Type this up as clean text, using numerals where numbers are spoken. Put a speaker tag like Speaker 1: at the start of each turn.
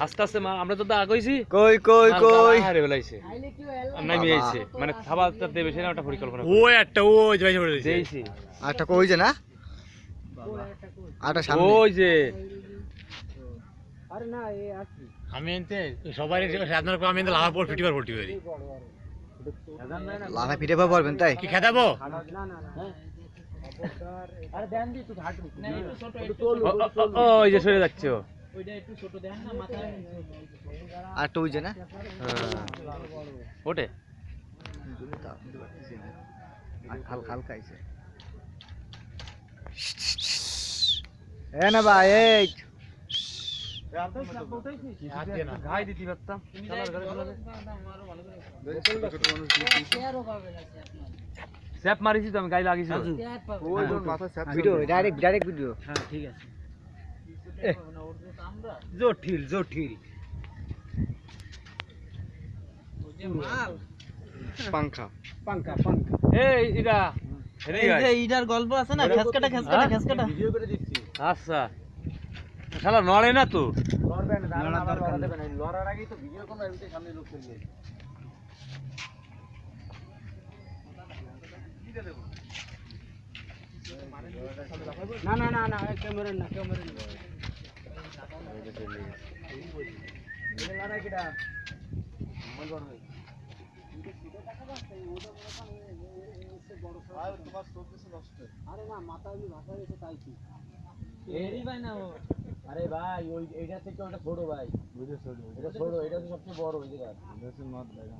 Speaker 1: আস্তে আস্তে আমরা তো আগ হইছি
Speaker 2: কই কই কই
Speaker 1: হারে বেলাইছে নামি আইছে মানে খাবারটা দেবে সেটা একটা পরিকল্পনা
Speaker 3: ও একটা ও যাই পড়ে রইছে
Speaker 1: দেইছি
Speaker 2: আটা কই যে না আটা সামনে
Speaker 1: ওই যে
Speaker 4: আরে না এই আছে
Speaker 3: আমি এনতে সবাই আপনার আমি এনতে লাভা পড় ফিটিবার পড়তি পারি
Speaker 2: লাভা পিঠে পারবেন তাই
Speaker 3: কি খেদাবো
Speaker 4: না না না আরে দেন দি তুই হাঁটবি না একটু ছোট
Speaker 1: ওই যে সরে যাচ্ছে ও
Speaker 4: ওইটা একটু ছোট দেন না মাথায়
Speaker 2: আটা ওই যে না
Speaker 1: ওটে
Speaker 2: হালকা হালকা আইছে এ না ভাই এই
Speaker 1: ঘাই দিতে পারতাম স্যাপ মারিছি তো আমি গাই লাগিয়েছি
Speaker 2: ভিডিও ডাইরেক্ট ডাইরেক্ট ভিডিও
Speaker 4: হ্যাঁ ঠিক আছে
Speaker 2: জটিল জটিল পাংখা
Speaker 4: পাঙ্কা পাঙ্কা
Speaker 1: এই এটা
Speaker 4: এই যে ইডার গল্প আছে না খেসকাটা খেসকাটা খেসকাটা
Speaker 1: ভিডিও করে দিচ্ছি আচ্ছা শালা নড়ে না তো
Speaker 4: লড়বে না দাঁড়ানো আবার লড়া দেবে না লড়ার আগেই তো ভিডিও করব এমনি সামনে লোক চলবে না না না না ক্যামেরা না ক্যামেরা না এই লড়াই কিটা মন বড় হয় আরে না মাথা আমি ভাষা গেছে তাই কি এরি ভাই না ও আরে ভাই ওই এইটা থেকে ওটা ছোট ভাই বুঝেছো এটা ছোট এটা তো সবচেয়ে বড় ওই জায়গা